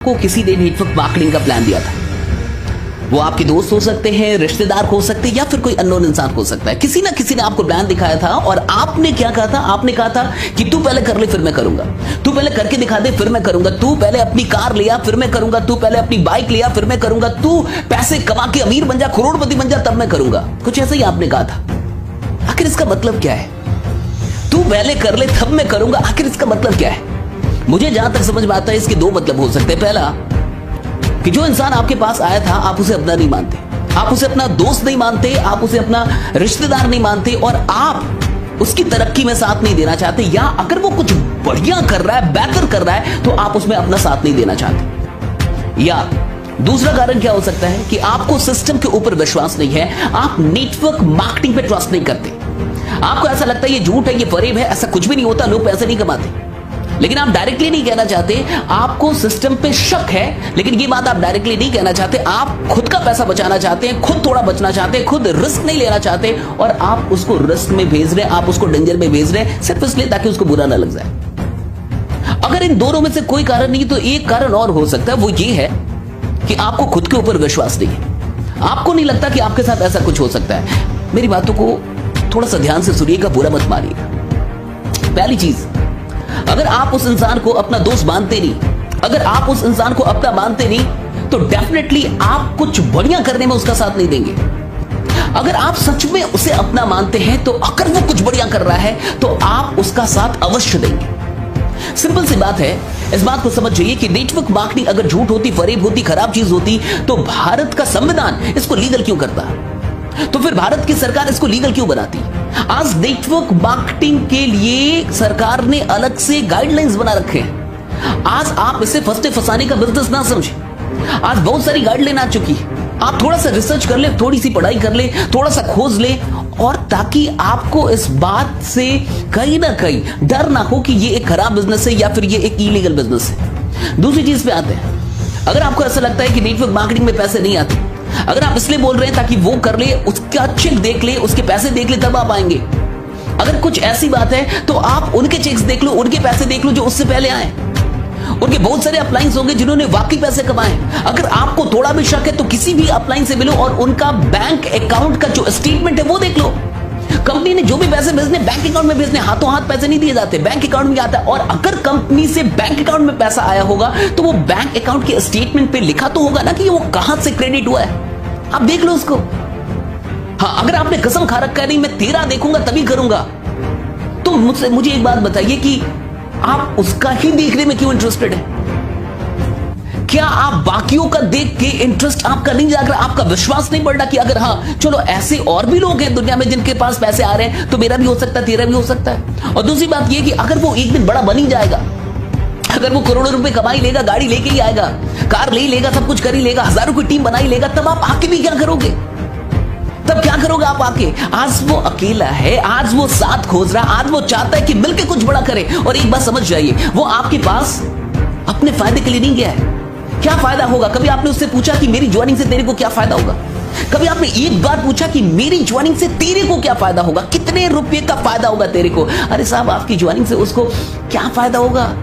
को किसी ने नेटवर्क मार्केटिंग का प्लान दिया था। वो आपके दोस्त हो सकते हैं, रिश्तेदार हो सकते हैं, या फिर कोई अननोन इंसान हो सकता है। किसी ना किसी ने आपको प्लान दिखाया था और आपने क्या कहा था? आपने कहा था कि तू पहले कर ले फिर मैं करूंगा, तू पहले करके दिखा दे फिर मैं करूंगा, तू पहले अपनी कार लिया फिर मैं करूंगा, तू पहले अपनी बाइक लिया फिर मैं करूंगा, तू पैसे कमा के अमीर बन जा, करोड़पति बन जा, तब मैं करूंगा। कुछ ऐसा ही आपने कहा था। आखिर इसका मतलब क्या है? तू पहले कर ले तब मैं करूंगा, आखिर इसका मतलब क्या है? मुझे जहां तक समझ में आता है इसके दो मतलब हो सकते हैं। पहला कि जो इंसान आपके पास आया था आप उसे अपना नहीं मानते, आप उसे अपना दोस्त नहीं मानते, आप उसे अपना रिश्तेदार नहीं मानते, और आप उसकी तरक्की में साथ नहीं देना चाहते, या अगर वो कुछ बढ़िया कर रहा है, बेहतर कर रहा है, तो आप उसमें अपना साथ नहीं देना चाहते। या दूसरा कारण क्या हो सकता है कि आपको सिस्टम के ऊपर विश्वास नहीं है, आप नेटवर्क मार्केटिंग पे ट्रस्ट नहीं करते। आपको ऐसा लगता है ये झूठ है, ये फरेब है, ऐसा कुछ भी नहीं होता, लोग पैसे नहीं कमाते। लेकिन आप डायरेक्टली नहीं कहना चाहते, आपको सिस्टम पे शक है, लेकिन ये बात आप डायरेक्टली नहीं कहना चाहते। आप खुद का पैसा बचाना चाहते हैं, खुद थोड़ा बचना चाहते हैं, खुद रिस्क नहीं लेना चाहते, और आप उसको रिस्क में भेज रहे हैं, आप उसको डेंजर में भेज रहे हैं, सिर्फ इसलिए ताकि उसको बुरा ना लग जाए। अगर इन दोनों में से कोई कारण नहीं तो एक कारण और हो सकता है, वो ये है कि आपको खुद के ऊपर विश्वास नहीं है। आपको नहीं लगता कि आपके साथ ऐसा कुछ हो सकता है। मेरी बातों को थोड़ा सा ध्यान से सुनिएगा, बुरा मत मानिएगा। पहली चीज, अगर आप उस इंसान को अपना दोस्त मानते नहीं, अगर आप उस इंसान को अपना मानते नहीं, तो डेफिनेटली आप कुछ बढ़िया करने में उसका साथ नहीं देंगे। अगर आप सच में उसे अपना मानते हैं, तो अगर वो कुछ बढ़िया कर रहा है तो आप उसका साथ अवश्य देंगे। सिंपल सी बात है, इस बात को समझ जाइए कि नेटवर्क मार्केटिंग अगर झूठ होती, फरेब होती, खराब चीज होती, तो भारत का संविधान इसको लीगल क्यों करता? तो फिर भारत की सरकार इसको लीगल क्यों बनाती? आज नेटवर्क मार्केटिंग के लिए सरकार ने अलग से गाइडलाइंस बना रखे हैं। आज आप इसे फंसते फंसाने का बिजनेस ना समझें। आज बहुत सारी गाइडलाइन आ चुकी है। आप थोड़ा सा रिसर्च कर ले, थोड़ी सी पढ़ाई कर ले, थोड़ा सा खोज ले, और ताकि आपको इस बात से कहीं ना कहीं डर ना हो कि ये एक खराब बिजनेस है या फिर ये एक इलीगल बिजनेस है। दूसरी चीज पे आते हैं, अगर आपको ऐसा लगता है कि नेटवर्क मार्केटिंग में पैसे नहीं आते, अगर आप इसलिए बोल रहे हैं ताकि वो कर ले, उसका चेक देख ले, उसके पैसे देख ले, तब आप आएंगे। अगर कुछ ऐसी बात है तो आप उनके चेक्स देख लो, उनके पैसे देख लो जो उससे पहले आए। उनके बहुत सारे अपलाइंस होंगे जिन्होंने वाकई पैसे कमाए। अगर आपको थोड़ा भी शक है तो किसी भी अपलाइन से मिलो और उनका बैंक अकाउंट का जो स्टेटमेंट है वो देख लो। कंपनी ने जो भी पैसे भेजने बैंक अकाउंट में भेजने, हाथों हाथ पैसे नहीं दिए जाते, बैंक अकाउंट में आता है। और अगर कंपनी से बैंक अकाउंट में पैसा आया होगा तो वो बैंक अकाउंट के स्टेटमेंट पे लिखा तो होगा ना कि वो कहां से क्रेडिट हुआ है। आप देख लो उसको। हाँ, अगर आपने कसम खा रखा है नहीं मैं तेरा देखूंगा तभी करूंगा, तो मुझे एक बात बताइए कि आप उसका ही देखने में क्यों इंटरेस्टेड है? क्या आप बाकियों का देख के इंटरेस्ट आपका नहीं जाग रहा? आपका विश्वास नहीं बढ़ रहा कि अगर हाँ चलो ऐसे और भी लोग हैं दुनिया में जिनके पास पैसे आ रहे हैं तो मेरा भी हो सकता है, तेरा भी हो सकता है। और दूसरी बात यह कि अगर वो एक दिन बड़ा बन ही जाएगा, अगर वो करोड़ों रुपए कमा ही लेगा, गाड़ी लेके ही आएगा, कार ले ही लेगा, सब कुछ कर ही लेगा, हजारों की टीम बना ही लेगा, तब आप आके भी क्या करोगे? तब क्या करोगे आप आके? आज वो अकेला है, आज वो साथ खोज रहा, आज वो चाहता है कि मिलके कुछ बड़ा करे। और एक बात समझ जाइए, वो आपके पास अपने फायदे के लिए नहीं गया है। क्या फायदा होगा? कभी आपने उससे पूछा कि मेरी ज्वाइनिंग से तेरे को क्या फायदा होगा? कभी आपने एक बार पूछा कि मेरी ज्वाइनिंग से तेरे को क्या फायदा होगा? कितने रुपए का फायदा होगा तेरे को? अरे साहब, आपकी ज्वाइनिंग से उसको क्या फायदा होगा?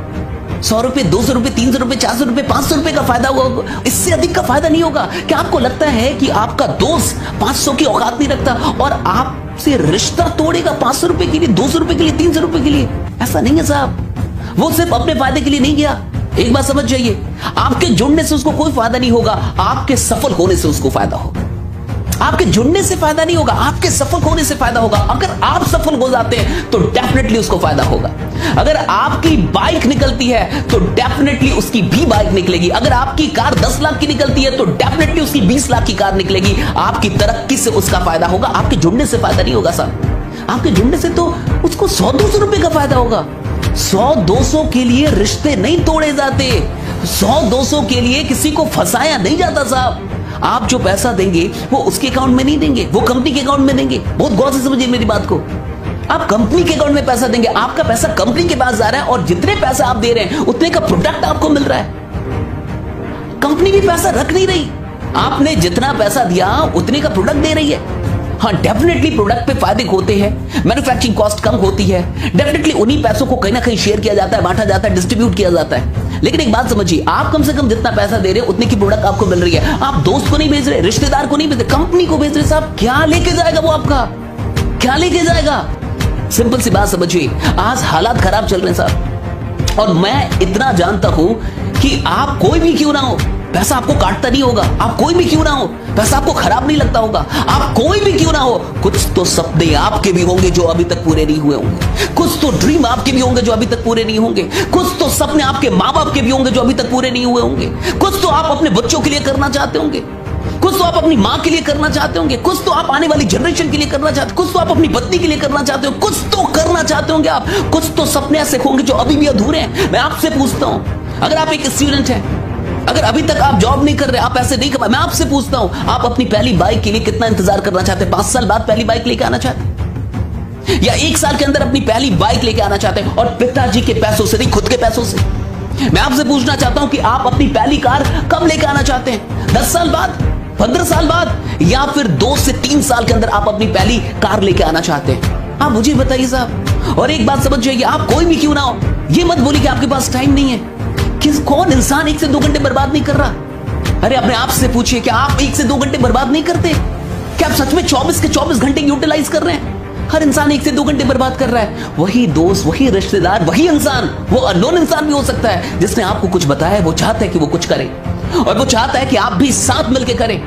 100 रुपए, 200 रुपए, 300 रुपए, 400 रुपए, 500 रुपए का फायदा होगा, इससे अधिक का फायदा नहीं होगा। क्या आपको लगता है कि आपका दोस्त 500 की औकात नहीं रखता और आपसे रिश्ता तोड़ेगा 500 रुपए के लिए, 200 रुपए के लिए, 300 रुपए के लिए? ऐसा नहीं है साहब। वो सिर्फ अपने फायदे के लिए नहीं गया। एक बात समझ जाइए, आपके जुड़ने से उसको कोई फायदा नहीं होगा, आपके सफल होने से उसको फायदा होगा। आपके जुड़ने से फायदा नहीं होगा, आपके सफल होने से फायदा होगा। अगर आप सफल हो जाते हैं तो डेफिनेटली उसको फायदा होगा। अगर आपकी बाइक निकलती है तो डेफिनेटली उसकी भी बाइक निकलेगी। अगर आपकी कार 10 लाख की निकलती है तो डेफिनेटली उसकी 20 लाख की कार निकलेगी। आपकी तरक्की से उसका फायदा होगा, आपके जुड़ने से फायदा नहीं होगा साहब। आपके जुड़ने से तो उसको 100-200 रुपए का फायदा होगा। 100-200 के लिए रिश्ते नहीं तोड़े जाते, 100-200 के लिए किसी को फंसाया नहीं जाता साहब। आप जो पैसा देंगे वो उसके अकाउंट में नहीं देंगे, वो कंपनी के अकाउंट में देंगे। बहुत गौर से समझिए मेरी बात को। आप कंपनी के अकाउंट में पैसा देंगे, आपका पैसा कंपनी के पास जा रहा है और जितने पैसा आप दे रहे हैं उतने का प्रोडक्ट आपको मिल रहा है। कंपनी भी पैसा रख नहीं रही, आपने जितना पैसा दिया उतने का प्रोडक्ट दे रही है। हाँ, डेफिनेटली प्रोडक्ट पे फायदे होते हैं, मैन्युफैक्चरिंग कॉस्ट कम होती है, डेफिनेटली उन्हीं पैसों को कहीं ना कहीं शेयर किया जाता है, बांटा जाता है, डिस्ट्रीब्यूट किया जाता है। लेकिन एक बात समझिए, आप कम से कम जितना पैसा दे रहे हो उतने की प्रोडक्ट आपको मिल रही है। आप दोस्त को नहीं भेज रहे, रिश्तेदार को नहीं भेज रहे, कंपनी को भेज रहे। साहब क्या लेके जाएगा वो आपका, क्या लेके जाएगा? सिंपल सी बात समझिए, आज हालात खराब चल रहे हैं साहब, और मैं इतना जानता हूं कि आप कोई भी क्यों ना हो, पैसा आपको काटता नहीं होगा, आप कोई भी क्यों ना हो, पैसा आपको खराब नहीं लगता होगा, आप कोई भी क्यों ना हो, कुछ तो सपने आपके भी होंगे जो अभी तक पूरे नहीं हुए होंगे, कुछ तो ड्रीम आपके भी होंगे जो अभी तक पूरे नहीं होंगे, कुछ तो सपने आपके माँ बाप के भी होंगे जो अभी तक पूरे नहीं हुए होंगे, कुछ तो आप अपने बच्चों के लिए करना चाहते होंगे, कुछ तो आप अपनी माँ के लिए करना चाहते होंगे, कुछ तो आप आने वाली जनरेशन के लिए करना चाहते, कुछ तो आप अपनी पत्नी के लिए करना चाहते हो, कुछ तो करना चाहते होंगे आप, कुछ तो सपने ऐसे होंगे जो अभी भी अधूरे हैं। मैं आपसे पूछता हूं, अगर आप एक स्टूडेंट हैं, अगर अभी तक आप जॉब नहीं कर रहे, आप पैसे नहीं कमा, मैं आपसे पूछता हूं, आप अपनी पहली बाइक के लिए कितना इंतजार करना चाहते हैं? 5 साल बाद पहली बाइक लेके आना चाहते हैं, या 1 साल के अंदर अपनी पहली बाइक लेके आना चाहते हैं, और पिताजी के पैसों से नहीं, खुद के पैसों से? मैं आपसे पूछना चाहता हूं कि आप अपनी पहली कार कब लेके आना चाहते हैं? 10 साल बाद, 15 साल बाद, या फिर 2 से 3 साल के अंदर आप अपनी पहली कार लेके आना चाहते हैं? आप मुझे बताइए साहब। और एक बात समझ जाइए, आप कोई भी क्यों ना हो, ये मत बोलिए कि आपके पास टाइम नहीं है। कौन इंसान 1 से 2 घंटे बर्बाद नहीं कर रहा? अरे अपने आप से पूछिए, क्या आप 1 से 2 घंटे बर्बाद नहीं करते? क्या आप सच में 24 के 24 घंटे यूटिलाइज कर रहे हैं? हर इंसान 1 से 2 घंटे बर्बाद कर रहा है। वही दोस्त, वही रिश्तेदार, वही इंसान, वो अननोन इंसान भी हो सकता है जिसने आपको कुछ बताया है, वो चाहता है कि वो कुछ करे, और वो चाहता है कि आप भी साथ मिलकर करें।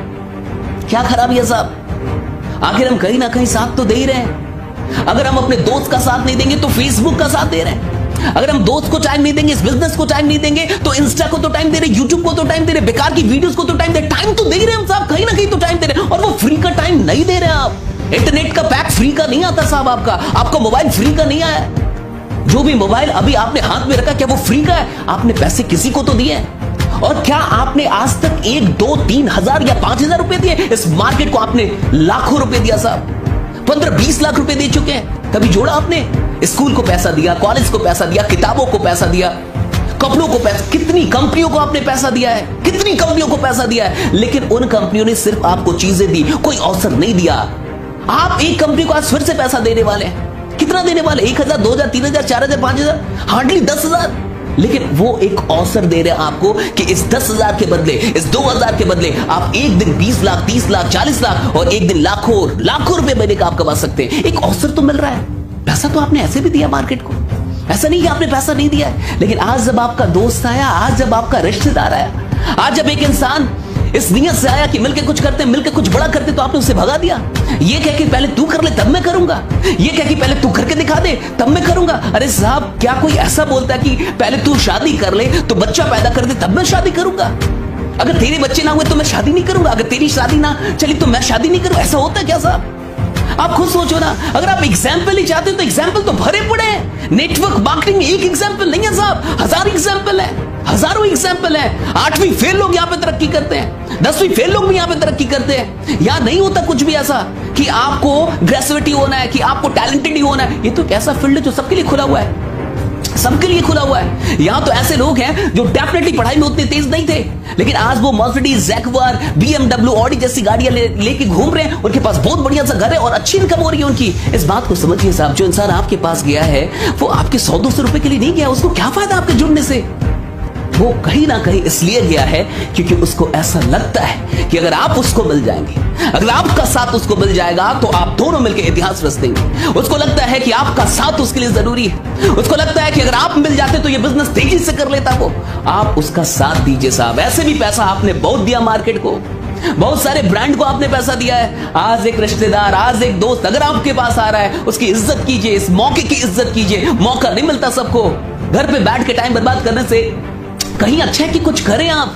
क्या खराबी है साहब? आखिर हम कहीं ना कहीं साथ तो दे ही रहे हैं। अगर हम अपने दोस्त का साथ नहीं देंगे तो फेसबुक का साथ दे रहे हैं। अगर हम दोस्त को टाइम नहीं देंगे, इस बिजनेस को टाइम नहीं देंगे, तो इंस्टा को तो टाइम दे रहे, यूट्यूब को तो टाइम दे रहे, बेकार की वीडियोस को तो टाइम दे रहे। टाइम तो दे ही रहे हम साहब, कहीं ना कहीं तो टाइम दे रहे, और वो फ्री का टाइम नहीं दे रहे आप। इंटरनेट का पैक फ्री का नहीं आता साहब, आपका मोबाइल फ्री का नहीं आया। जो भी मोबाइल अभी आपने हाथ में रखा, क्या वो फ्री का है? आपने पैसे किसी को तो दिए हैं। और क्या आपने आज तक 1, 2, 3 हजार या 5,000 रुपए दिए? इस मार्केट को आपने लाखों रुपए दिया साहब, 15-20 लाख रुपए दे चुके हैं। कभी जोड़ा आपने? स्कूल को पैसा दिया, कॉलेज को पैसा दिया, किताबों को पैसा दिया, कपड़ों को पैसा, कितनी कंपनियों को आपने पैसा दिया है, कितनी कंपनियों को पैसा दिया है, लेकिन उन कंपनियों ने सिर्फ आपको चीजें दी, कोई अवसर नहीं दिया। आप एक कंपनी को आज फिर से पैसा देने वाले हैं, कितना देने वाले? 1,000, 2,000, 3,000, 4,000, 5,000, हार्डली 10,000। लेकिन वो एक अवसर दे रहे हैं आपको कि इस 10,000 के बदले, इस 2,000 के बदले आप एक दिन 20 लाख, 30 लाख, 40 लाख, और एक दिन लाखों रुपए महीने का आप कमा सकते हैं। एक अवसर तो मिल रहा है। पैसा तो आपने ऐसे भी दिया मार्केट को, ऐसा नहीं कि आपने पैसा नहीं दिया है। लेकिन आज जब आपका दोस्त आया, आज जब आपका रिश्तेदार आया, आज जब एक इंसान इस नियत से आया कि मिलकर कुछ करते, मिलकर कुछ बड़ा करते, तो आपने उसे भगा दिया। ये कह के पहले तू कर ले तब मैं करूंगा, ये कह के पहले तू करके दिखा दे तब मैं करूंगा। अरे साहब, क्या कोई ऐसा बोलता है कि पहले तू शादी कर ले, तो बच्चा पैदा कर दे तब मैं शादी करूंगा? अगर तेरे बच्चे ना हुए तो मैं शादी नहीं करूंगा, अगर तेरी शादी ना चली तो मैं शादी नहीं करूंगा? ऐसा होता है क्या साहब? आप खुद सोचो ना। अगर आप एग्जाम्पल ही चाहते हो तो एग्जाम्पल तो भरे पड़े हैं। नेटवर्क मार्केटिंग एक एग्जाम्पल नहीं है साहब, 1000 एग्जाम्पल है, हजारों एग्जाम्पल है। 8वीं फेल लोग यहाँ पे तरक्की करते हैं, 10वीं फेल लोग भी यहाँ पे तरक्की करते हैं। यहाँ नहीं होता कुछ भी ऐसा कि आपको ग्रेजुएटी होना है, कि आपको टैलेंटेड ही होना है। ये तो एक ऐसा फील्ड है जो सबके लिए खुला हुआ है, सबके लिए खुला हुआ है। यहां तो ऐसे लोग हैं जो डेफिनेटली पढ़ाई में उतने तेज नहीं थे, लेकिन आज वो मर्सिडीज, जैगुआर, BMW, ऑडी जैसी गाड़ियां लेके घूम रहे हैं। उनके पास बहुत बढ़िया सा घर है और अच्छी इनकम हो रही है उनकी। इस बात को समझिए साहब, जो इंसान आपके पास गया है वो आपके 100-200 रुपए के लिए नहीं गया। उसको क्या फायदा आपके जुड़ने से? वो कहीं ना कहीं इसलिए गया है क्योंकि उसको ऐसा लगता है कि अगर आप उसको मिल जाएंगे, अगर आपका साथ उसको मिल जाएगा, तो आप दोनों मिलकर इतिहास रच देंगे। उसको लगता है कि आपका साथ उसके लिए जरूरी है। उसको लगता है कि अगर आप मिल जाते तो ये बिजनेस तेजी से कर लेता वो। आप उसका साथ दीजिए साहब। ऐसे भी पैसा आपने बहुत दिया मार्केट को, बहुत सारे ब्रांड को आपने पैसा दिया है। आज एक रिश्तेदार, आज एक दोस्त अगर आपके पास आ रहा है, उसकी इज्जत कीजिए, इस मौके की इज्जत कीजिए। मौका नहीं मिलता सबको। घर पे बैठ के टाइम बर्बाद करने से कहीं अच्छा है कि कुछ करें। आप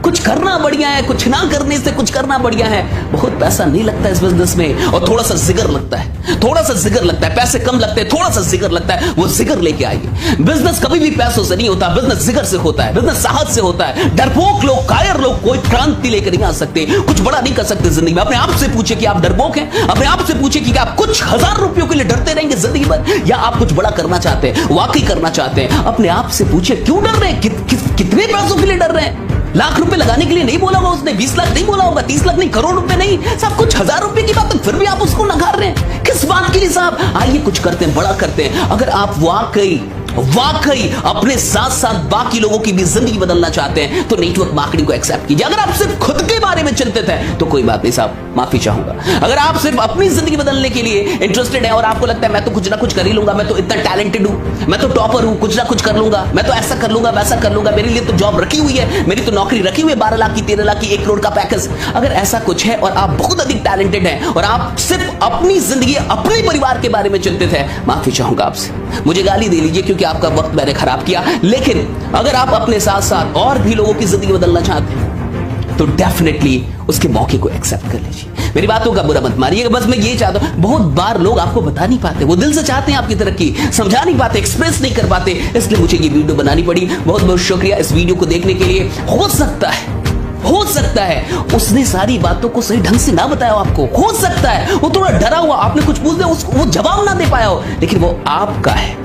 कुछ करना बढ़िया है, कुछ ना करने से कुछ करना बढ़िया है। बहुत पैसा नहीं लगता इस बिजनेस में, और थोड़ा सा जिगर लगता है, थोड़ा सा जिगर लगता है। पैसे कम लगते हैं, थोड़ा सा जिगर लगता है। वो जिगर लेके आइए। बिजनेस कभी भी पैसों से नहीं होता, बिजनेस जिगर से होता है, बिजनेस साहस से होता है। डरपोक लोग, कायर लोग कोई क्रांति लेकर नहीं आ सकते, कुछ बड़ा नहीं कर सकते जिंदगी में। अपने आप से पूछे कि आप डरपोक हैं? अपने आप से पूछे कि आप कुछ 1000 रुपयों के लिए डरते रहेंगे जिंदगी भर, या आप कुछ बड़ा करना चाहते हैं, वाकई करना चाहते हैं? अपने आप से पूछे क्यों डर रहे हैं, कितने पैसों के लिए डर रहे हैं? लाख रुपए लगाने के लिए नहीं बोला होगा उसने, 20 लाख नहीं बोला होगा, 30 लाख नहीं, करोड़ रुपए नहीं, सब कुछ 1000 रुपए की बात है, फिर भी आप उसको नकार रहे हैं किस बात के लिए साहब? आइए कुछ करते हैं, बड़ा करते हैं। अगर आप वाकई अपने साथ साथ बाकी लोगों की भी जिंदगी बदलना चाहते हैं तो नेटवर्क मार्केटिंग को एक्सेप्ट कीजिए। अगर आप सिर्फ खुद के बारे में चिंतित हैं तो कोई बात नहीं साहब, माफी चाहूंगा। अगर आप सिर्फ अपनी जिंदगी बदलने के लिए इंटरेस्टेड हैं और आपको लगता है मैं तो कुछ ना कुछ कर ही लूंगा, मैं तो इतना टैलेंटेड हूं, मैं तो टॉपर हूं, कुछ ना कुछ कर लूंगा, मैं तो ऐसा कर लूंगा, वैसा कर लूंगा, मेरे लिए तो जॉब रखी हुई है, मेरी तो नौकरी रखी हुई है, 12 लाख की, 13 लाख की, 1 करोड़ का पैकेज, अगर ऐसा कुछ है और आप बहुत अधिक टैलेंटेड हैं और आप सिर्फ अपनी जिंदगी, अपने परिवार के बारे में चिंतित है, माफी चाहूंगा आपसे, मुझे गाली दे लीजिए क्योंकि आपका वक्त मैंने खराब किया। लेकिन अगर आप अपने साथ साथ और भी लोगों की जिंदगी बदलना चाहते हैं तो डेफिनेटली उसके मौके को एक्सेप्ट कर लीजिए। मेरी बातों का बुरा मत मानिएगा, बस मैं ये चाहता हूं, बहुत बार लोग आपको बता नहीं पाते, वो दिल से चाहते हैं आपकी तरक्की, समझा नहीं पाते, एक्सप्रेस नहीं कर पाते, इसलिए मुझे ये वीडियो बनानी पड़ी। बहुत बहुत शुक्रिया इस वीडियो को देखने के लिए। हो सकता है उसने सारी बातों को सही ढंग से ना बताया हो आपको, हो सकता है वो थोड़ा डरा हुआ, आपने कुछ पूछ दिया उसको वो जवाब ना दे पाया हो, लेकिन वो आपका है,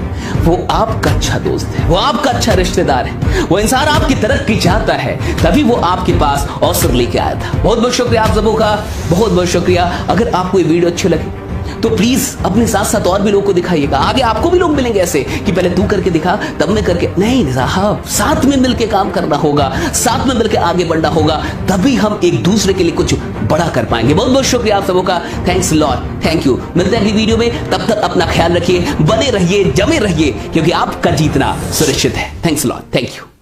वो आपका अच्छा दोस्त है, वो आपका अच्छा रिश्तेदार है, वो इंसान आपकी तरक्की चाहता है, तभी वो आपके पास अवसर लेके आया था। बहुत बहुत शुक्रिया आप सबों का, बहुत बहुत शुक्रिया। अगर आपको ये वीडियो अच्छी लगी तो प्लीज अपने साथ साथ और भी लोगों को दिखाइएगा। आगे आपको भी लोग मिलेंगे ऐसे कि पहले तू करके दिखा तब मैं करके, नहीं साहब, साथ में मिलकर काम करना होगा, साथ में मिलकर आगे बढ़ना होगा, तभी हम एक दूसरे के लिए कुछ बड़ा कर पाएंगे। बहुत बहुत शुक्रिया आप सबों का, थैंक्स लॉट, थैंक यू। मिलते हैं अगली वीडियो में, तब तक अपना ख्याल रखिए, बने रहिए, जमे रहिए, क्योंकि आपका जीतना सुनिश्चित है। Thanks lot, thank you.